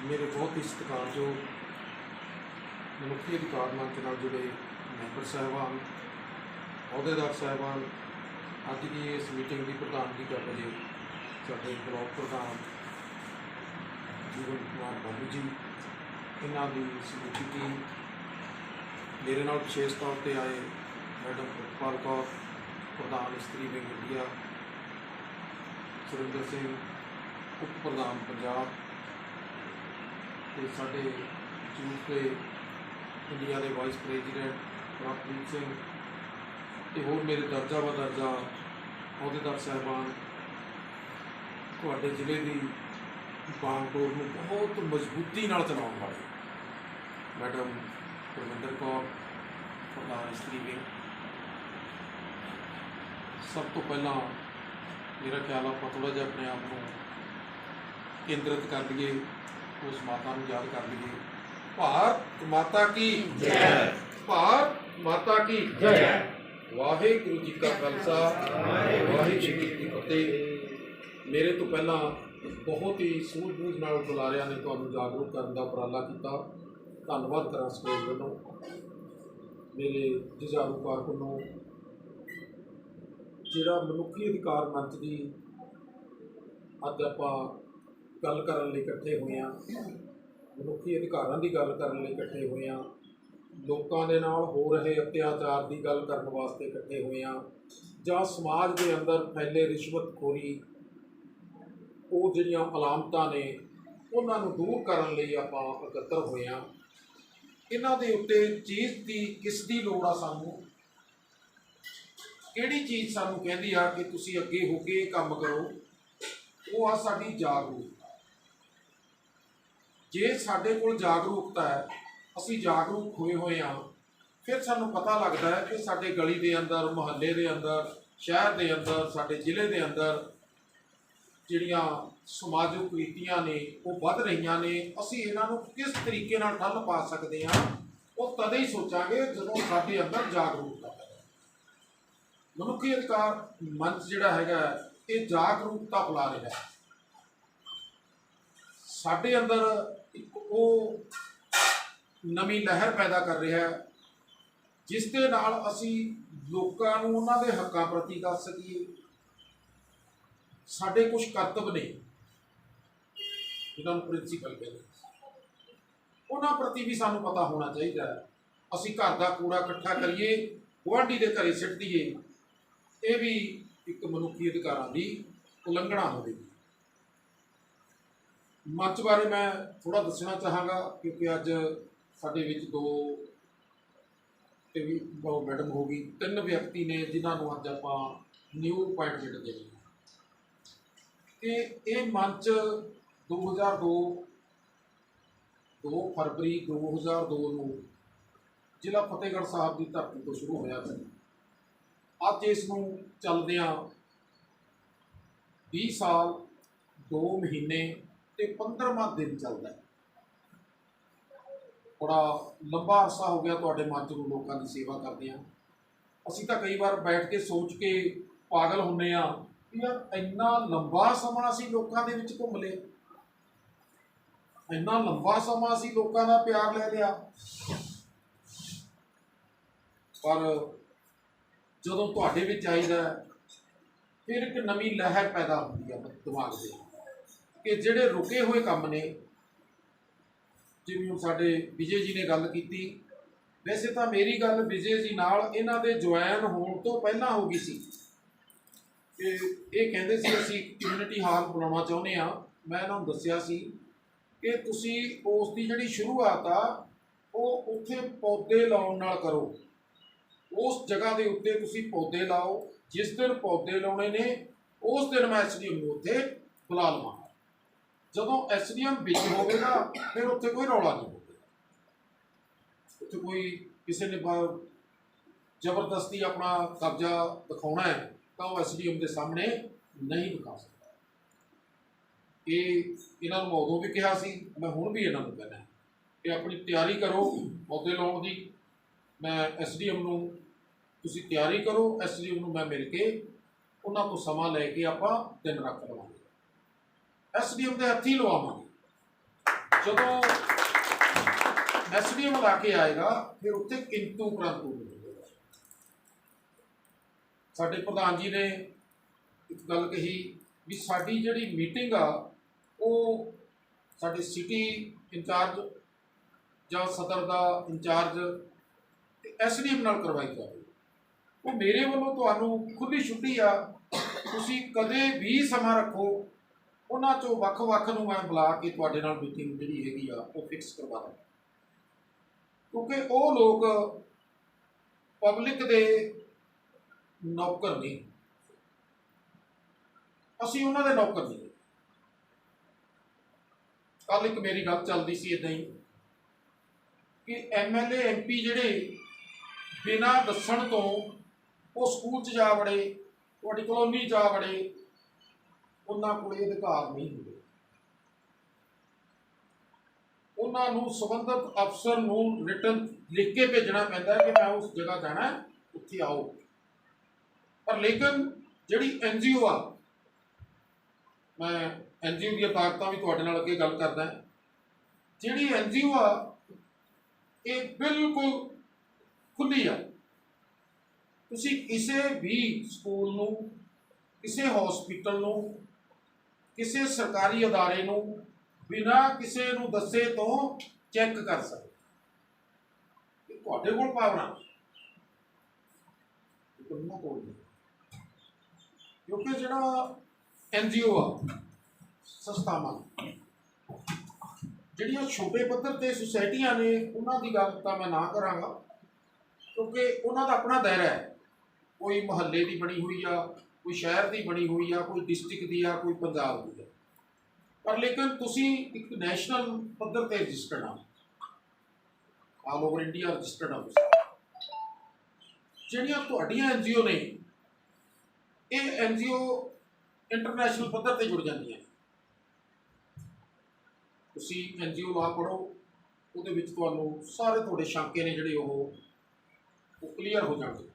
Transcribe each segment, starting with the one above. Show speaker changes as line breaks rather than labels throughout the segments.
मेरे बहुत ही सत्कारयोग मनुखी अधिकार मंच नाल जुड़े मैंबर साहबान, अहुदेदार साहबान, अज की इस मीटिंग की प्रधानगी कर रहे साडे ब्लॉक प्रधान जीवन कुमार बाबू जी, इन्हों की समूची टीम, मेरे नाल विशेष तौर पर आए मैडम प्रितपाल कौर, प्रधान इस्त्री विंग इंडिया, सुरिंदर सिंह उप प्रधान पंजाब, तो साढ़े यूथ के इंडिया के वाइस प्रेजिडेंट प्रभप्रीत सिंह, तो होर मेरे दर्जा व दर्जा अहुदेदार साहबान, तुहाडे जिले की बागडोर में बहुत मजबूती नाल चलाउण वाले मैडम गुरविंदर कौर, प्रधान इस्त्री विंग। सब तो पहला मेरा ख्याल आप थोड़ा जिहा अपने आप को केंद्रित कर लिए, उस माता को याद कर लिए। भारत माता की जय, भारत माता की जय। वाहिगुरू जी का खालसा, वाहिगुरू जी की फतेह। मेरे तो पहला बहुत ही सूझ-बूझ नाल बुलारिया ने तुहानूं जागरूक करने का उपराला किया, धन्नवाद करा स्टेज वालों, मेरे जुझारू कारकुनों, जिहड़ा मनुखी अधिकार मंच की अज आपां गल करन लई इकट्ठे होए हां, मनुखी अधिकारां की गल करन लई इकट्ठे होए हां, लोकां दे नाल हो रहे अत्याचार की गल करन वास्ते इकट्ठे होए हां, जां समाज के अंदर फैले रिश्वतखोरी वो जिहड़ियां अलामतां ने उन्हां नूं दूर करन लई आपां इकत्तर होए हां। इन्हां दे उत्ते चीज़ की किस दी लोड़ आ, सानूं किहड़ी चीज़ सानूं कहंदी आ कि तुसीं अगे हो के काम करो, वो आ साडी जागरूकता। जे साडे कोल जागरूकता है, असीं जागरूक होए होए हां, फिर सानूं पता लगदा है कि साडे गली दे अंदर, मुहल्ले दे अंदर, शहर दे अंदर, साडे जिले दे अंदर जिहड़ियां समाजिक रीतियां ने वो वध रहीआं ने, असीं इन्हां नूं किस तरीके नाल ठल्ल पा सकदे हां, वो तद ही सोचांगे जदों साडे अंदर जागरूकता है। मनुखी अधिकार मंच जिहड़ा हैगा ये जागरूकता फैला रहा है, साडे अंदर एक वो नवी लहर पैदा कर रहा है जिस दे नाल असीं लोकां नूं उन्हां दे हक्कां प्रति दस सकीए। साडे कुछ कर्तव्य ने जिन्हां नूं प्रिंसीपल कहते, उन्हां प्रति भी सानूं पता होना चाहिए। असीं घर दा कूड़ा इकट्ठा करिए, गुआढ़ी दे घरे सिੱਟ दईए, ये भी एक मनुखी अधिकारां दी उलंघना होवेगी। मंच बारे मैं थोड़ा दसना चाहांगा क्योंकि अज साडे विच दो मैडम हो गई, 3 व्यक्ति ने जिन्हां नूं अज आपां न्यू अपॉइंटमेंट देनी है। ये मंच 2 फरवरी 2002 नूं जिला फतेहगढ़ साहब की धरती तो शुरू होया सी। अज इस नूं चलदियां 20 साल 2 महीने ते 15वां दिन चलता है। बड़ा लंबा अरसा हो गया तुहाडे मंच नूं लोकां की सेवा करदिआं। असीं तां कई बार बैठ के सोच के पागल हुंदे आ यार इन्ना लंबा समा असीं लोकां दे विच घुम लए, इन्ना लंबा समा असीं लोकां दा प्यार ले लिया, पर जदों तुहाडे विच आईदा फिर एक नवी लहर पैदा होती है दिमाग दे कि जिहड़े रुके हुए काम ने, जिवें साडे विजय जी ने गल की। वैसे तो मेरी गल विजय जी नाल इन्हां दे ज्वाइन होण तो पहला हो गई सी कि ये कहंदे सी असीं कम्यूनिटी हाल बनाउणा चाहुंदे आ। मैं इन्हां नूं दस्सिआ सी कि तुसीं उस दी जिहड़ी शुरुआत आ वो उत्थे पौधे लाउण नाल करो, उस जगह के उत्ते तुसीं पौधे लाओ। जिस दिन पौधे लाने ने उस दिन मैं SDM नूं उत्थे बुला लवां। जदों SDM विच होवेगा फिर उत्थे कोई रौला नहीं होगा, उत्थे कोई किसी ने जबरदस्ती अपना कब्जा दिखाना है तो SDM के सामने नहीं दिखा सकता। ये इन्हां नूं उदों भी कहा सी, मैं हुण भी इन्हां नूं कहना कि अपनी तैयारी करो पौधे लाउण दी। मैं SDM नूं तुसीं तैयारी करो, SDM नूं मैं मिल के उन्हां तो समा लैके आपां दिन रख लवांगे, SDM के हत्थी लवावांगे। ਜਦੋਂ SDM ਲਾ ਕੇ ਆਏਗਾ ਫਿਰ ਉੱਥੇ ਕਿੰਤੂ ਪ੍ਰੰਤੂ ਮਿਲੇਗਾ। ਸਾਡੇ ਪ੍ਰਧਾਨ ਜੀ ਨੇ ਇੱਕ ਗੱਲ ਕਹੀ ਵੀ ਸਾਡੀ ਜਿਹੜੀ ਮੀਟਿੰਗ ਆ ਉਹ ਸਾਡੇ ਸਿਟੀ ਇੰਚਾਰਜ ਜਾਂ ਸਦਰ ਦਾ ਇੰਚਾਰਜ ਤੇ SDM ਨਾਲ ਕਰਵਾਈ ਜਾਵੇ। ਉਹ ਮੇਰੇ ਵੱਲੋਂ ਤੁਹਾਨੂੰ ਖੁੱਲ੍ਹੀ ਛੁੱਟੀ ਆ, ਤੁਸੀਂ ਕਦੇ ਵੀ ਸਮਾਂ ਰੱਖੋ, ਉਹਨਾਂ ਚੋਂ ਵੱਖ-ਵੱਖ ਨੂੰ ਮੈਂ ਬੁਲਾ ਕੇ ਤੁਹਾਡੇ ਨਾਲ ਮੀਟਿੰਗ ਜਿਹੜੀ ਹੈਗੀ ਆ ਉਹ ਫਿਕਸ ਕਰਵਾ ਦਾਂ, ਕਿਉਂਕਿ ਉਹ ਲੋਕ ਪਬਲਿਕ ਦੇ ਨੌਕਰ ਨਹੀਂ, ਅਸੀਂ ਉਹਨਾਂ ਦੇ ਨੌਕਰ ਨਹੀਂ। ਕੱਲ ਇੱਕ ਮੇਰੀ ਗੱਲ ਚੱਲਦੀ ਸੀ ਇੱਦਾਂ ਹੀ ਕਿ MLA MP ਜਿਹੜੇ ਬਿਨਾਂ ਦੱਸਣ ਤੋਂ ਉਹ ਸਕੂਲ 'ਚ ਜਾ ਵੜੇ, ਤੁਹਾਡੀ ਕਲੋਨੀ ਜਾ ਵੜੇ, ਉਹਨਾਂ ਕੋਲ ਇਹ ਅਧਿਕਾਰ ਨਹੀਂ ਹੁੰਦੇ। ਉਹਨਾਂ ਨੂੰ ਸੰਬੰਧਿਤ ਅਫਸਰ ਨੂੰ ਰਿਟਨ ਲਿਖ ਕੇ ਭੇਜਣਾ ਪੈਂਦਾ ਕਿ ਮੈਂ ਉਸ ਜਗ੍ਹਾ ਜਾਣਾ, ਉੱਥੇ ਆਓ। ਪਰ ਲੇਕਿਨ ਜਿਹੜੀ NGO ਆ, ਮੈਂ NGO ਦੀਆਂ ਤਾਕਤਾਂ ਵੀ ਤੁਹਾਡੇ ਨਾਲ ਅੱਗੇ ਗੱਲ ਕਰਦਾ, ਜਿਹੜੀ NGO ਆ ਇਹ ਬਿਲਕੁਲ ਖੁੱਲ੍ਹੀ ਆ। ਤੁਸੀਂ ਕਿਸੇ ਵੀ ਸਕੂਲ ਨੂੰ, ਕਿਸੇ ਹਸਪੀਟਲ ਨੂੰ, ਕਿਸੇ ਸਰਕਾਰੀ ਅਦਾਰੇ ਨੂੰ ਬਿਨਾਂ ਕਿਸੇ ਨੂੰ ਦੱਸੇ ਤੋਂ ਚੈੱਕ ਕਰ ਸਕਦੇ। ਤੁਹਾਡੇ ਕੋਲ ਪਾਵਰਾਂ ਉਹਨਾਂ ਕੋਲ ਨਹੀਂ, ਕਿਉਂਕਿ ਜਿਹੜਾ NGO ਆ, ਸੰਸਥਾਵਾਂ ਜਿਹੜੀਆਂ ਛੋਟੇ ਪੱਧਰ ਤੇ ਸੁਸਾਇਟੀਆਂ ਨੇ, ਉਹਨਾਂ ਦੀ ਗੱਲ ਤਾਂ ਮੈਂ ਨਾ ਕਰਾਂਗਾ, ਕਿਉਂਕਿ ਉਹਨਾਂ ਦਾ ਆਪਣਾ ਦਾਇਰਾ ਹੈ। ਕੋਈ ਮੁਹੱਲੇ ਦੀ ਬਣੀ ਹੋਈ ਆ, ਕੋਈ ਸ਼ਹਿਰ ਦੀ ਬਣੀ ਹੋਈ ਆ, ਕੋਈ ਡਿਸਟ੍ਰਿਕਟ ਦੀ ਆ, ਕੋਈ ਪੰਜਾਬ ਦੀ ਆ। ਪਰ ਲੇਕਿਨ ਤੁਸੀਂ ਇੱਕ ਨੈਸ਼ਨਲ ਪੱਧਰ ਤੇ ਰਜਿਸਟਰਡ ਆ, ਆਲ ਓਵਰ ਇੰਡੀਆ ਰਜਿਸਟਰਡ ਆ। ਜਿਹੜੀਆਂ ਤੁਹਾਡੀਆਂ NGO ਨੇ, ਇਹ NGO ਇੰਟਰਨੈਸ਼ਨਲ ਪੱਧਰ ਤੇ ਜੁੜ ਜਾਂਦੀਆਂ। ਤੁਸੀਂ NGO ਲਾ ਪੜ੍ਹੋ, ਉਹਦੇ ਵਿੱਚ ਤੁਹਾਨੂੰ ਸਾਰੇ ਤੁਹਾਡੇ ਸ਼ੰਕੇ ਨੇ ਜਿਹੜੇ ਉਹ ਕਲੀਅਰ ਹੋ ਜਾਣਗੇ।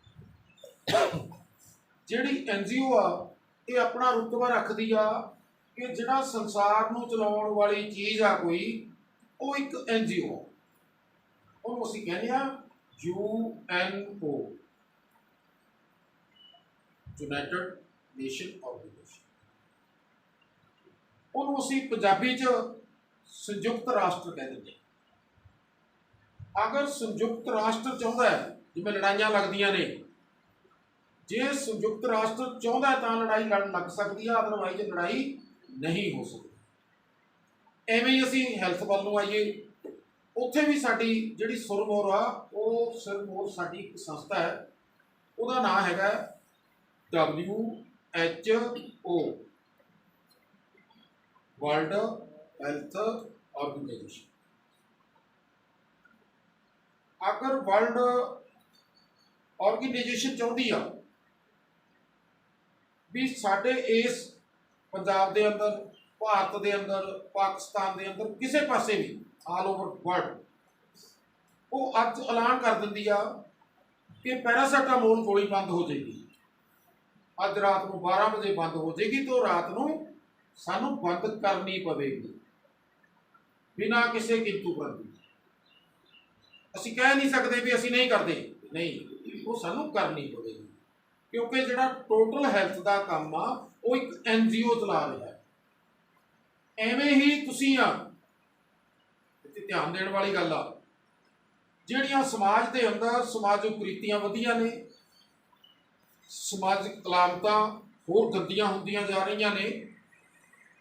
ਜਿਹੜੀ NGO ਆ ਇਹ ਆਪਣਾ ਰੁਤਬਾ ਰੱਖਦੀ ਆ ਕਿ ਜਿਹੜਾ ਸੰਸਾਰ ਨੂੰ ਚਲਾਉਣ ਵਾਲੀ ਚੀਜ਼ ਆ ਕੋਈ, ਉਹ ਇੱਕ NGO ਆ। ਉਹਨੂੰ ਅਸੀਂ ਕਹਿੰਦੇ ਆ UNO, ਯੂਨਾਈਟਿਡ ਨੇਸ਼ਨ ਆਰਗੇਨਾਈਜੇਸ਼ਨ। ਉਹਨੂੰ ਅਸੀਂ ਪੰਜਾਬੀ 'ਚ ਸੰਯੁਕਤ ਰਾਸ਼ਟਰ ਕਹਿ ਦਿੰਦੇ। ਅਗਰ ਸੰਯੁਕਤ ਰਾਸ਼ਟਰ ਚਾਹੁੰਦਾ ਹੈ, ਜਿਵੇਂ ਲੜਾਈਆਂ ਲੱਗਦੀਆਂ ਨੇ, ਜੇ ਸੰਯੁਕਤ ਰਾਸ਼ਟਰ ਚਾਹੁੰਦਾ ਤਾਂ ਲੜਾਈ ਲੜਨ ਲੱਗ ਸਕਦੀ ਆ, ਅਦਰਵਾਈਜ਼ ਲੜਾਈ ਨਹੀਂ ਹੋ ਸਕਦੀ। ਐਵੇਂ ਹੀ ਅਸੀਂ ਹੈਲਥ ਵੱਲ ਨੂੰ ਆਈਏ, ਉੱਥੇ ਵੀ ਸਾਡੀ ਜਿਹੜੀ ਸੁਰਮੋਰ ਆ, ਉਹ ਸੁਰਮੋਰ ਸਾਡੀ ਇੱਕ ਸੰਸਥਾ ਹੈ, ਉਹਦਾ ਨਾਮ ਹੈਗਾ WHO, ਵਰਲਡ ਹੈਲਥ ਆਰਗੇਨਾਈਜੇਸ਼ਨ। ਅਗਰ ਵਰਲਡ ਆਰਗੇਨਾਈਜੇਸ਼ਨ ਚਾਹੁੰਦੀ ਆ ਵੀ ਸਾਡੇ ਇਸ ਪੰਜਾਬ ਦੇ ਅੰਦਰ, ਭਾਰਤ ਦੇ ਅੰਦਰ, ਪਾਕਿਸਤਾਨ ਦੇ ਅੰਦਰ, ਕਿਸੇ ਪਾਸੇ ਵੀ ਆਲ ਓਵਰ ਵਰਲਡ, ਉਹ ਅੱਜ ਐਲਾਨ ਕਰ ਦਿੰਦੀ ਆ ਕਿ ਪੈਰਾਸੀਟਾਮੋਲ ਗੋਲੀ ਬੰਦ ਹੋ ਜਾਏਗੀ, ਅੱਜ ਰਾਤ ਨੂੰ 12 ਵਜੇ ਬੰਦ ਹੋ ਜਾਏਗੀ, ਤਾਂ ਰਾਤ ਨੂੰ ਸਾਨੂੰ ਬੰਦ ਕਰਨੀ ਪਵੇਗੀ ਬਿਨਾਂ ਕਿਸੇ ਕਿੰਤੂ ਪ੍ਰੰਤੂ। ਅਸੀਂ ਕਹਿ ਨਹੀਂ ਸਕਦੇ ਵੀ ਅਸੀਂ ਨਹੀਂ ਕਰਦੇ, ਨਹੀਂ, ਉਹ ਸਾਨੂੰ ਕਰਨੀ ਪਵੇਗੀ, ਕਿਉਂਕਿ ਜਿਹੜਾ ਟੋਟਲ ਹੈਲਥ ਦਾ ਕੰਮ ਆ ਉਹ ਇੱਕ NGO ਚਲਾ ਰਿਹਾ ਹੈ। ਐਵੇਂ ਹੀ ਤੁਸੀਂ ਆ, ਇੱਥੇ ਧਿਆਨ ਦੇਣ ਵਾਲੀ ਗੱਲ ਆ, ਜਿਹੜੀਆਂ ਸਮਾਜ ਦੇ ਅੰਦਰ ਸਮਾਜਿਕ ਕੁਰੀਤੀਆਂ ਵਧੀਆਂ ਨੇ, ਸਮਾਜਿਕ ਅਲਾਮਤਾਂ ਹੋਰ ਗੰਦੀਆਂ ਹੁੰਦੀਆਂ ਜਾ ਰਹੀਆਂ ਨੇ,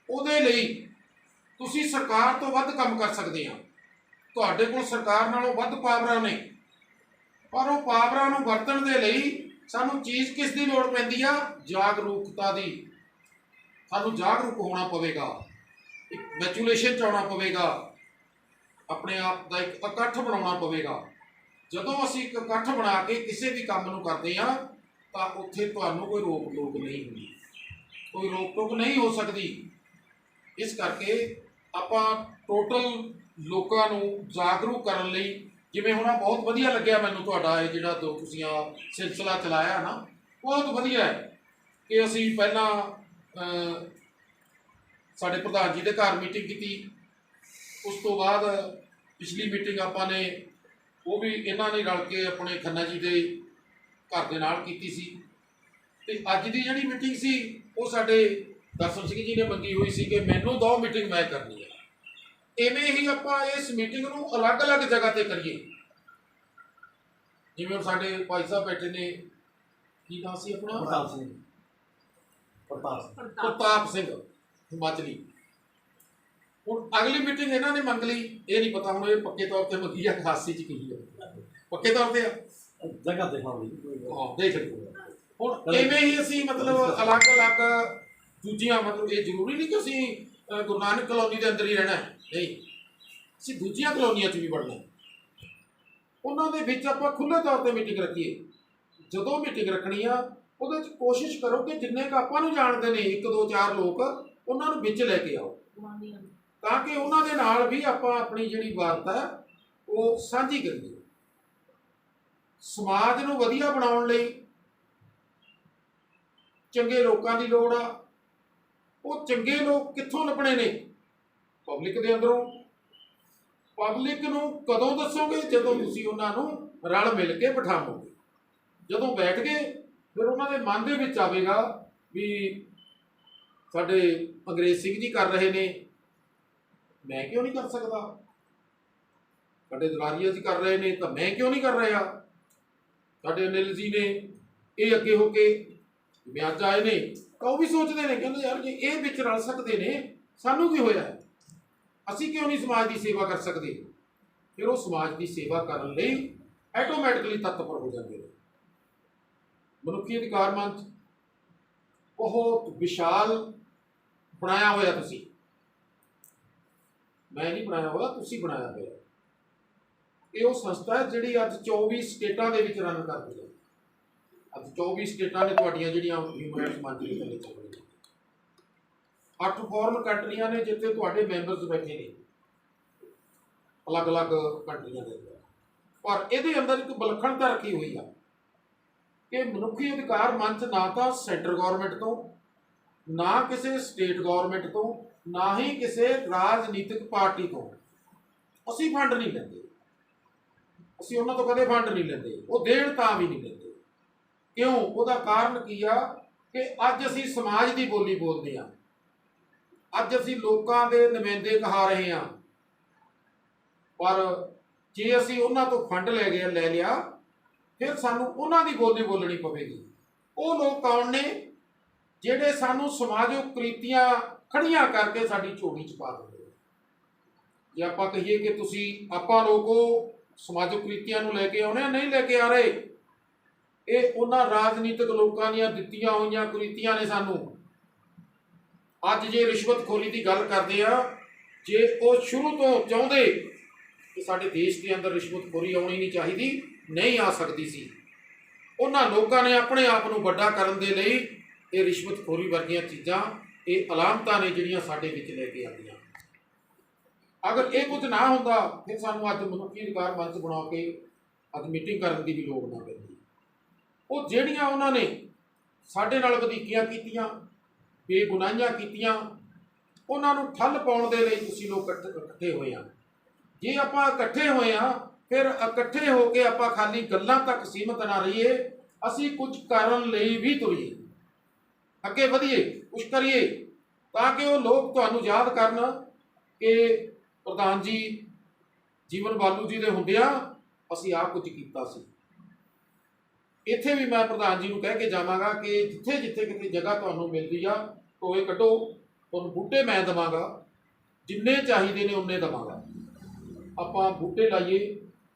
ਉਹਦੇ ਲਈ ਤੁਸੀਂ ਸਰਕਾਰ ਤੋਂ ਵੱਧ ਕੰਮ ਕਰ ਸਕਦੇ ਆ। ਤੁਹਾਡੇ ਕੋਲ ਸਰਕਾਰ ਨਾਲੋਂ ਵੱਧ ਪਾਵਰਾਂ ਨੇ, ਪਰ ਉਹ ਪਾਵਰਾਂ ਨੂੰ ਵਰਤਣ ਦੇ ਲਈ ਸਾਨੂੰ ਚੀਜ਼ ਕਿਸ ਦੀ ਲੋੜ ਪੈਂਦੀ ਆ? ਜਾਗਰੂਕਤਾ ਦੀ। ਸਾਨੂੰ ਜਾਗਰੂਕ ਹੋਣਾ ਪਵੇਗਾ, ਇੱਕ ਮੈਚੂਲੇਸ਼ਨ 'ਚ ਆਉਣਾ ਪਵੇਗਾ, ਆਪਣੇ ਆਪ ਦਾ ਇੱਕ ਇਕੱਠ ਬਣਾਉਣਾ ਪਵੇਗਾ। ਜਦੋਂ ਅਸੀਂ ਇੱਕ ਇਕੱਠ ਬਣਾ ਕੇ ਕਿਸੇ ਵੀ ਕੰਮ ਨੂੰ ਕਰਦੇ ਹਾਂ ਤਾਂ ਉੱਥੇ ਤੁਹਾਨੂੰ ਕੋਈ ਰੋਕ ਟੋਕ ਨਹੀਂ ਹੁੰਦੀ, ਕੋਈ ਰੋਕ ਟੋਕ ਨਹੀਂ ਹੋ ਸਕਦੀ। ਇਸ ਕਰਕੇ ਆਪਾਂ ਟੋਟਲ ਲੋਕਾਂ ਨੂੰ ਜਾਗਰੂਕ ਕਰਨ ਲਈ, ਜਿਵੇਂ ਹੁਣ ਬਹੁਤ ਵਧੀਆ ਲੱਗਿਆ ਮੈਨੂੰ ਤੁਹਾਡਾ ਇਹ ਜਿਹੜਾ ਤੁਸੀਂ ਆ ਸਿਲਸਿਲਾ ਚਲਾਇਆ ਨਾ, ਬਹੁਤ ਵਧੀਆ ਹੈ ਕਿ ਅਸੀਂ ਪਹਿਲਾਂ ਸਾਡੇ ਪ੍ਰਧਾਨ ਜੀ ਦੇ ਘਰ ਮੀਟਿੰਗ ਕੀਤੀ, ਉਸ ਤੋਂ ਬਾਅਦ ਪਿਛਲੀ ਮੀਟਿੰਗ ਆਪਾਂ ਨੇ ਉਹ ਵੀ ਇਹਨਾਂ ਨੇ ਰਲ ਕੇ ਆਪਣੇ ਖੰਨਾ ਜੀ ਦੇ ਘਰ ਦੇ ਨਾਲ ਕੀਤੀ ਸੀ। ਤੇ ਅੱਜ ਦੀ ਜਿਹੜੀ ਮੀਟਿੰਗ ਸੀ ਉਹ ਸਾਡੇ ਦਰਸ਼ਨ ਸਿੰਘ ਜੀ ਨੇ ਮੰਗੀ ਹੋਈ ਸੀ ਕਿ ਮੈਨੂੰ 2 ਮੀਟਿੰਗ ਮੈਂ ਕਰਨੀ ਹੈ। ਇਵੇਂ ਹੀ ਆਪਾਂ ਇਸ ਮੀਟਿੰਗ ਨੂੰ ਅਲੱਗ-ਅਲੱਗ ਜਗ੍ਹਾ ਤੇ ਕਰੀਏ। ਜਿਵੇਂ ਹੁਣ ਸਾਡੇ ਭਾਈ ਸਾਹਿਬ ਬੈਠੇ ਨੇ, ਕੀ ਨਾਮ ਸੀ ਆਪਣਾ? ਪ੍ਰਤਾਪ ਸਿੰਘ ਹਿਮਾਚਲੀ। ਹੁਣ ਅਗਲੀ ਮੀਟਿੰਗ ਇਹਨਾਂ ਨੇ ਮੰਗ ਲਈ, ਇਹ ਨਹੀਂ ਪਤਾ ਹੁਣ ਇਹ ਪੱਕੇ ਤੌਰ ਤੇ ਮੰਗੀ ਆ ਖਾਸੀ ਚ ਕੀ ਹੈ, ਪੱਕੇ ਤੌਰ ਤੇ ਆ
ਜਗ੍ਹਾ ਤੇ
ਹਾਂ ਦੇਖ ਲਓ। ਹੁਣ ਇਵੇਂ ਹੀ ਅਸੀਂ ਮਤਲਬ ਅਲੱਗ-ਅਲੱਗ ਦੂਜੀਆਂ, ਮਤਲਬ ਇਹ ਜ਼ਰੂਰੀ ਨਹੀਂ ਕਿ ਅਸੀਂ ਗੁਰੂ ਨਾਨਕ ਕਲੋਨੀ ਦੇ ਅੰਦਰ ਹੀ ਰਹਿਣਾ, ਨਹੀਂ, ਅਸੀਂ ਦੂਜੀਆਂ ਕਲੋਨੀਆਂ 'ਚ ਵੀ ਵੜਨਾ। ਉਹਨਾਂ ਦੇ ਵਿੱਚ ਆਪਾਂ ਖੁੱਲ੍ਹੇ ਤੌਰ ਤੇ ਮੀਟਿੰਗ ਰੱਖੀਏ। ਜਦੋਂ ਮੀਟਿੰਗ ਰੱਖਣੀ ਆ ਉਹਦੇ 'ਚ ਕੋਸ਼ਿਸ਼ ਕਰੋ ਕਿ ਜਿੰਨੇ ਕੁ ਆਪਾਂ ਨੂੰ ਜਾਣਦੇ ਨੇ 1 2 4 ਲੋਕ, ਉਹਨਾਂ ਨੂੰ ਵਿੱਚ ਲੈ ਕੇ ਆਓ, ਤਾਂ ਕਿ ਉਹਨਾਂ ਦੇ ਨਾਲ ਵੀ ਆਪਾਂ ਆਪਣੀ ਜਿਹੜੀ ਵਾਰਤਾ ਉਹ ਸਾਂਝੀ ਕਰੀਏ। ਸਮਾਜ ਨੂੰ ਵਧੀਆ ਬਣਾਉਣ ਲਈ ਚੰਗੇ ਲੋਕਾਂ ਦੀ ਲੋੜ ਆ। ਉਹ ਚੰਗੇ ਲੋਕ ਕਿੱਥੋਂ ਲੱਭਣੇ ਨੇ? ਪਬਲਿਕ ਦੇ ਅੰਦਰੋਂ। ਪਬਲਿਕ ਨੂੰ ਕਦੋਂ ਦੱਸੋਗੇ? ਜਦੋਂ ਤੁਸੀਂ ਉਹਨਾਂ ਨੂੰ ਰਲ ਮਿਲ ਕੇ ਬਿਠਾਵੋਗੇ। ਜਦੋਂ ਬੈਠ ਗਏ ਫਿਰ ਉਹਨਾਂ ਦੇ ਮਨ ਦੇ ਵਿੱਚ ਆਵੇਗਾ ਵੀ ਸਾਡੇ ਅੰਗਰੇਜ਼ ਸਿੰਘ ਜੀ ਕਰ ਰਹੇ ਨੇ, ਮੈਂ ਕਿਉਂ ਨਹੀਂ ਕਰ ਸਕਦਾ? ਸਾਡੇ ਦੁਲਾਰੀਆ ਜੀ ਕਰ ਰਹੇ ਨੇ ਤਾਂ ਮੈਂ ਕਿਉਂ ਨਹੀਂ ਕਰ ਰਿਹਾ? ਸਾਡੇ ਅਨਿਲ ਜੀ ਨੇ ਇਹ ਅੱਗੇ ਹੋ ਕੇ ਜਿਵੇਂ ਅੱਜ ਆਏ ਨੇ ਤਾਂ ਉਹ ਵੀ ਸੋਚਦੇ ਨੇ, ਕਹਿੰਦੇ ਯਾਰ ਜੇ ਇਹ ਵਿੱਚ ਰਲ ਸਕਦੇ ਨੇ ਸਾਨੂੰ ਕੀ ਹੋਇਆ, ਅਸੀਂ ਕਿਉਂ ਨਹੀਂ ਸਮਾਜ ਦੀ ਸੇਵਾ ਕਰ ਸਕਦੇ? ਫਿਰ ਉਹ ਸਮਾਜ ਦੀ ਸੇਵਾ ਕਰਨ ਲਈ ਆਟੋਮੈਟਿਕਲੀ ਤਤਪਰ ਹੋ ਜਾਂਦੇ ਨੇ। ਮਨੁੱਖੀ ਅਧਿਕਾਰ ਮੰਚ ਬਹੁਤ ਵਿਸ਼ਾਲ ਬਣਾਇਆ ਹੋਇਆ, ਤੁਸੀਂ, ਮੈਂ ਨਹੀਂ ਬਣਾਇਆ ਹੋਇਆ, ਤੁਸੀਂ ਬਣਾਇਆ ਹੋਇਆ। ਇਹ ਉਹ ਸੰਸਥਾ ਹੈ ਜਿਹੜੀ ਅੱਜ 24 ਸਟੇਟਾਂ ਦੇ ਵਿੱਚ ਰਨ ਕਰਦੀ ਹੈ। ਅੱਜ 24 ਸਟੇਟਾਂ ਨੇ ਤੁਹਾਡੀਆਂ ਜਿਹੜੀਆਂ ਹਿਊਮਨ ਰਾਈਟਸ ਮੰਚ ਦੇ ਥੱਲੇ ਚੱਲ ਰਹੀਆਂ। 8 ਫੋਰਨ ਕੰਟਰੀਆਂ ਨੇ ਜਿੱਥੇ ਤੁਹਾਡੇ ਮੈਂਬਰਸ ਬੈਠੇ ਨੇ, ਅਲੱਗ-ਅਲੱਗ ਕੰਟਰੀਆਂ ਦੇ ਅੰਦਰ। ਪਰ ਇਹਦੇ ਅੰਦਰ ਇੱਕ ਵਿਲੱਖਣਤਾ ਰੱਖੀ ਹੋਈ ਆ ਕਿ ਮਨੁੱਖੀ ਅਧਿਕਾਰ ਮੰਚ ਨਾ ਤਾਂ ਸੈਂਟਰ ਗੌਰਮੈਂਟ ਤੋਂ, ਨਾ ਕਿਸੇ ਸਟੇਟ ਗੌਰਮੈਂਟ ਤੋਂ, ਨਾ ਹੀ ਕਿਸੇ ਰਾਜਨੀਤਿਕ ਪਾਰਟੀ ਤੋਂ ਅਸੀਂ ਫੰਡ ਨਹੀਂ ਲੈਂਦੇ। ਅਸੀਂ ਉਹਨਾਂ ਤੋਂ ਕਦੇ ਫੰਡ ਨਹੀਂ ਲੈਂਦੇ, ਉਹ ਦੇਣ ਤਾਂ ਵੀ ਨਹੀਂ ਲੈਂਦੇ। ਕਿਉਂ? ਉਹਦਾ ਕਾਰਨ ਕੀ ਆ ਕਿ ਅੱਜ ਅਸੀਂ ਸਮਾਜ ਦੀ ਬੋਲੀ ਬੋਲਦੇ ਹਾਂ, ਅੱਜ ਅਸੀਂ ਲੋਕਾਂ ਦੇ ਨੁਮਾਇੰਦੇ ਕਹਾ ਰਹੇ ਹਾਂ। ਪਰ ਜੇ ਅਸੀਂ ਉਹਨਾਂ ਤੋਂ ਫੰਡ ਲੈ ਲਿਆ ਫਿਰ ਸਾਨੂੰ ਉਹਨਾਂ ਦੀ ਬੋਲੀ ਬੋਲਣੀ ਪਵੇਗੀ। ਉਹ ਲੋਕ ਕੌਣ ਨੇ ਜਿਹੜੇ ਸਾਨੂੰ ਸਮਾਜਿਕ ਕੁਰੀਤੀਆਂ ਖੜੀਆਂ ਕਰਕੇ ਸਾਡੀ ਝੋਲੀ 'ਚ ਪਾ ਦਿੰਦੇ? ਜੇ ਆਪਾਂ ਕਹੀਏ ਕਿ ਤੁਸੀਂ ਆਪਾਂ ਲੋਕ ਉਹ ਸਮਾਜਿਕ ਕੁਰੀਤੀਆਂ ਨੂੰ ਲੈ ਕੇ ਆਉਣੇ, ਨਹੀਂ ਲੈ ਕੇ ਆ ਰਹੇ। ਇਹ ਉਹਨਾਂ ਰਾਜਨੀਤਿਕ ਲੋਕਾਂ ਦੀਆਂ ਦਿੱਤੀਆਂ ਹੋਈਆਂ ਕੁਰੀਤੀਆਂ ਨੇ ਸਾਨੂੰ। ਅੱਜ ਜੇ ਰਿਸ਼ਵਤਖੋਰੀ ਦੀ ਗੱਲ ਕਰਦੇ ਆ, ਜੇ ਉਹ ਸ਼ੁਰੂ ਤੋਂ ਚਾਹੁੰਦੇ ਕਿ ਸਾਡੇ ਦੇਸ਼ ਦੇ ਅੰਦਰ ਰਿਸ਼ਵਤਖੋਰੀ ਆਉਣੀ ਨਹੀਂ ਚਾਹੀਦੀ, ਨਹੀਂ ਆ ਸਕਦੀ ਸੀ। ਉਹਨਾਂ ਲੋਕਾਂ ਨੇ ਆਪਣੇ ਆਪ ਨੂੰ ਵੱਡਾ ਕਰਨ ਦੇ ਲਈ ਇਹ ਰਿਸ਼ਵਤਖੋਰੀ ਵਰਗੀਆਂ ਚੀਜ਼ਾਂ, ਇਹ ਅਲਾਮਤਾਂ ਨੇ ਜਿਹੜੀਆਂ ਸਾਡੇ ਵਿੱਚ ਲੈ ਕੇ ਆਉਂਦੀਆਂ। ਅਗਰ ਇਹ ਕੁਝ ਨਾ ਹੁੰਦਾ ਫਿਰ ਸਾਨੂੰ ਅੱਜ ਮਨੁੱਖੀ ਅਧਿਕਾਰ ਮੰਚ ਬਣਾ ਕੇ ਅੱਜ ਮੀਟਿੰਗ ਕਰਨ ਦੀ ਵੀ ਲੋੜ ਨਾ ਪੈਂਦੀ। ਉਹ ਜਿਹੜੀਆਂ ਉਹਨਾਂ ਨੇ ਸਾਡੇ ਨਾਲ ਵਧੀਕੀਆਂ ਕੀਤੀਆਂ, ਬੇਗੁਨਾਹੀਆਂ ਕੀਤੀਆਂ, ਉਹਨਾਂ ਨੂੰ ਠੱਲ ਪਾਉਣ ਦੇ ਲਈ ਤੁਸੀਂ ਲੋਕ ਇਕੱਠੇ ਹੋਏ ਆ। ਜੇ ਆਪਾਂ ਇਕੱਠੇ ਹੋਏ ਆ ਫਿਰ ਇਕੱਠੇ ਹੋ ਕੇ ਆਪਾਂ ਖਾਲੀ ਗੱਲਾਂ ਤੱਕ ਸੀਮਤ ਨਾ ਰਹੀਏ, ਅਸੀਂ ਕੁਝ ਕਰਨ ਲਈ ਵੀ ਤੁਰੀਏ, ਅੱਗੇ ਵਧੀਏ, ਕੁਝ ਕਰੀਏ, ਤਾਂ ਕਿ ਉਹ ਲੋਕ ਤੁਹਾਨੂੰ ਯਾਦ ਕਰਨ ਕਿ ਪ੍ਰਧਾਨ ਜੀ ਜੀਵਨ ਬਾਲੂ ਜੀ ਦੇ ਹੁੰਦਿਆਂ ਅਸੀਂ ਆਹ ਕੁਝ ਕੀਤਾ ਸੀ। ਇੱਥੇ ਵੀ ਮੈਂ ਪ੍ਰਧਾਨ ਜੀ ਨੂੰ ਕਹਿ ਕੇ ਜਾਵਾਂਗਾ ਕਿ ਜਿੱਥੇ ਜਿੱਥੇ ਕਿਤੇ ਜਗ੍ਹਾ ਤੁਹਾਨੂੰ ਮਿਲਦੀ ਆ ਟੋਏ ਕੱਢੋ, ਤੁਹਾਨੂੰ ਬੂਟੇ ਮੈਂ ਦੇਵਾਂਗਾ, ਜਿੰਨੇ ਚਾਹੀਦੇ ਨੇ ਉਨੇ ਦੇਵਾਂਗਾ। ਆਪਾਂ ਬੂਟੇ ਲਾਈਏ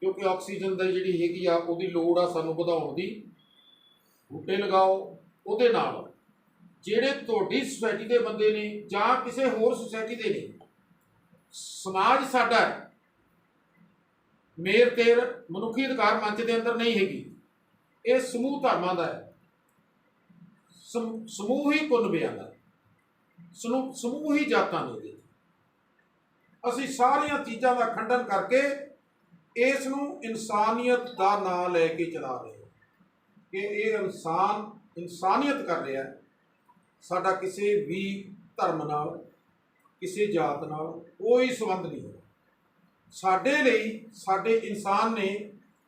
ਕਿਉਂਕਿ ਆਕਸੀਜਨ ਦੀ ਜਿਹੜੀ ਹੈਗੀ ਆ ਉਹਦੀ ਲੋੜ ਆ ਸਾਨੂੰ ਵਧਾਉਣ ਦੀ। ਬੂਟੇ ਲਗਾਓ, ਉਹਦੇ ਨਾਲ ਜਿਹੜੇ ਤੁਹਾਡੀ ਸੁਸਾਇਟੀ ਦੇ ਬੰਦੇ ਨੇ ਜਾਂ ਕਿਸੇ ਹੋਰ ਸੁਸਾਇਟੀ ਦੇ ਨੇ, ਸਮਾਜ ਸਾਡਾ ਮੇਰ ਤੇਰ ਮਨੁੱਖੀ ਅਧਿਕਾਰ ਮੰਚ ਦੇ ਅੰਦਰ ਨਹੀਂ ਹੈਗੀ। ਇਹ ਸਮੂਹ ਧਰਮਾਂ ਦਾ ਹੈ, ਸਮੂਹ ਹੀ ਕੁਨਬਿਆਂ ਦਾ, ਸਮੂਹ ਹੀ ਜਾਤਾਂ ਦੇ। ਅਸੀਂ ਸਾਰੀਆਂ ਚੀਜ਼ਾਂ ਦਾ ਖੰਡਨ ਕਰਕੇ ਇਸ ਨੂੰ ਇਨਸਾਨੀਅਤ ਦਾ ਨਾਂ ਲੈ ਕੇ ਚਲਾ ਰਹੇ ਹਾਂ ਕਿ ਇਹ ਇਨਸਾਨੀਅਤ ਕਰ ਰਿਹਾ। ਸਾਡਾ ਕਿਸੇ ਵੀ ਧਰਮ ਨਾਲ, ਕਿਸੇ ਜਾਤ ਨਾਲ ਕੋਈ ਸੰਬੰਧ ਨਹੀਂ ਹੈ। ਸਾਡੇ ਲਈ ਸਾਡੇ ਇਨਸਾਨ ਨੇ,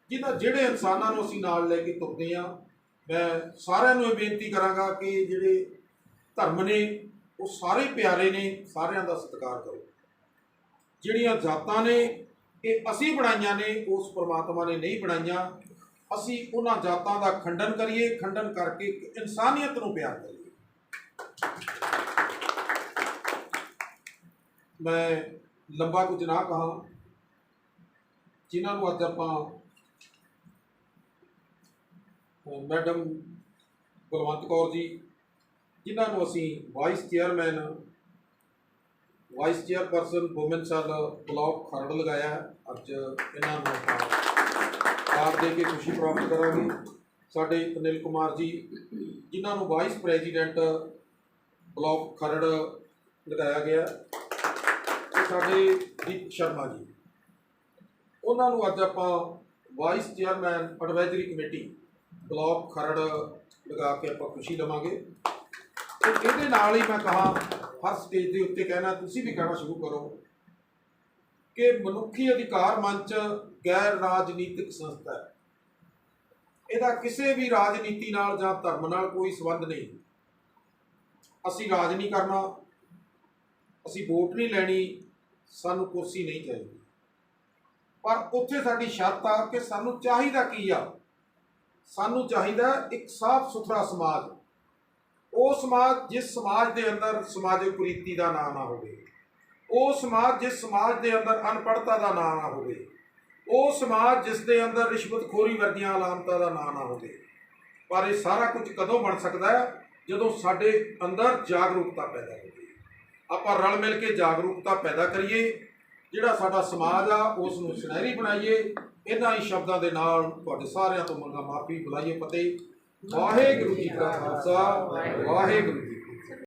ਜਿਹੜੇ ਇਨਸਾਨਾਂ ਨੂੰ ਅਸੀਂ ਨਾਲ ਲੈ ਕੇ ਤੁਰਦੇ ਹਾਂ। ਮੈਂ ਸਾਰਿਆਂ ਨੂੰ ਇਹ ਬੇਨਤੀ ਕਰਾਂਗਾ ਕਿ ਜਿਹੜੇ ਧਰਮ ਨੇ ਉਹ ਸਾਰੇ ਪਿਆਰੇ ਨੇ, ਸਾਰਿਆਂ ਦਾ ਸਤਿਕਾਰ ਕਰੋ। ਜਿਹੜੀਆਂ ਜਾਤਾਂ ਨੇ ਇਹ ਅਸੀਂ ਬਣਾਈਆਂ ਨੇ, ਉਸ ਪਰਮਾਤਮਾ ਨੇ ਨਹੀਂ ਬਣਾਈਆਂ। ਅਸੀਂ ਉਹਨਾਂ ਜਾਤਾਂ ਦਾ ਖੰਡਨ ਕਰੀਏ, ਖੰਡਨ ਕਰਕੇ ਇਨਸਾਨੀਅਤ ਨੂੰ ਪਿਆਰ ਕਰੀਏ। ਮੈਂ ਲੰਬਾ ਕੁਝ ਨਾ ਕਹਾਂ। ਜਿਨ੍ਹਾਂ ਨੂੰ ਅੱਜ ਆਪਾਂ ਮੈਡਮ ਬਲਵੰਤ ਕੌਰ ਜੀ, ਜਿਨ੍ਹਾਂ ਨੂੰ ਅਸੀਂ vice chairperson woman cell block Kharar ਲਗਾਇਆ, ਅੱਜ ਇਹਨਾਂ ਨੂੰ ਆਪਾਂ ਕਾਰ ਦੇ ਕੇ ਖੁਸ਼ੀ ਪ੍ਰਾਪਤ ਕਰਾਂਗੇ। ਸਾਡੇ ਅਨਿਲ ਕੁਮਾਰ ਜੀ, ਜਿਨ੍ਹਾਂ ਨੂੰ ਵਾਈਸ ਪ੍ਰੈਜ਼ੀਡੈਂਟ ਬਲਾਕ ਖਰੜ ਲਗਾਇਆ ਗਿਆ, ਤੇ ਸਾਡੇ ਦੀਪ ਸ਼ਰਮਾ ਜੀ, ਉਹਨਾਂ ਨੂੰ ਅੱਜ ਆਪਾਂ vice chairman advisory committee block Kharar ਲਗਾ ਕੇ ਆਪਾਂ ਖੁਸ਼ੀ ਲਵਾਂਗੇ। ਤੇ ਇਹਦੇ ਨਾਲ ਹੀ ਮੈਂ ਕਹਾਂ, ਹਰ ਸਟੇਜ ਦੇ ਉੱਤੇ ਕਹਿਣਾ, ਤੁਸੀਂ ਵੀ ਕਹਿਣਾ ਸ਼ੁਰੂ ਕਰੋ ਕਿ ਮਨੁੱਖੀ ਅਧਿਕਾਰ ਮੰਚ ਗੈਰ ਰਾਜਨੀਤਿਕ ਸੰਸਥਾ ਹੈ। ਇਹਦਾ ਕਿਸੇ ਵੀ ਰਾਜਨੀਤੀ ਨਾਲ ਜਾਂ ਧਰਮ ਨਾਲ ਕੋਈ ਸੰਬੰਧ ਨਹੀਂ। ਅਸੀਂ ਰਾਜ ਨਹੀਂ ਕਰਨਾ, ਅਸੀਂ ਵੋਟ ਨਹੀਂ ਲੈਣੀ, ਸਾਨੂੰ ਕੁਰਸੀ ਨਹੀਂ ਚਾਹੀਦੀ। ਪਰ ਉੱਥੇ ਸਾਡੀ ਸ਼ਰਤ ਆ ਕਿ ਸਾਨੂੰ ਚਾਹੀਦਾ ਕੀ ਆ? ਸਾਨੂੰ ਚਾਹੀਦਾ ਇੱਕ ਸਾਫ਼ ਸੁਥਰਾ ਸਮਾਜ। ਉਹ ਸਮਾਜ ਜਿਸ ਸਮਾਜ ਦੇ ਅੰਦਰ ਸਮਾਜਿਕ ਕੁਰੀਤੀ ਦਾ ਨਾਂ ਨਾ ਹੋਵੇ, ਉਹ ਸਮਾਜ ਜਿਸ ਸਮਾਜ ਦੇ ਅੰਦਰ ਅਨਪੜ੍ਹਤਾ ਦਾ ਨਾਂ ਨਾ ਹੋਵੇ, ਉਹ ਸਮਾਜ ਜਿਸ ਦੇ ਅੰਦਰ ਰਿਸ਼ਵਤਖੋਰੀ ਵਰਗੀਆਂ ਅਲਾਮਤਾਂ ਦਾ ਨਾਂ ਨਾ ਹੋਵੇ। ਪਰ ਇਹ ਸਾਰਾ ਕੁਝ ਕਦੋਂ ਬਣ ਸਕਦਾ ਹੈ? ਜਦੋਂ ਸਾਡੇ ਅੰਦਰ ਜਾਗਰੂਕਤਾ ਪੈਦਾ ਹੋਵੇ। ਆਪਾਂ ਰਲ ਮਿਲ ਕੇ ਜਾਗਰੂਕਤਾ ਪੈਦਾ ਕਰੀਏ, ਜਿਹੜਾ ਸਾਡਾ ਸਮਾਜ ਆ ਉਸ ਨੂੰ ਸੁਨਹਿਰੀ ਬਣਾਈਏ। ਇਹਨਾਂ ਹੀ ਸ਼ਬਦਾਂ ਦੇ ਨਾਲ ਤੁਹਾਡੇ ਸਾਰਿਆਂ ਤੋਂ ਮੰਗਾ ਮਾਫੀ, ਬੁਲਾਈਏ ਫਤਿਹ। ਵਾਹਿਗੁਰੂ ਜੀ ਕਾ ਖਾਲਸਾ, ਵਾਹਿਗੁਰੂ।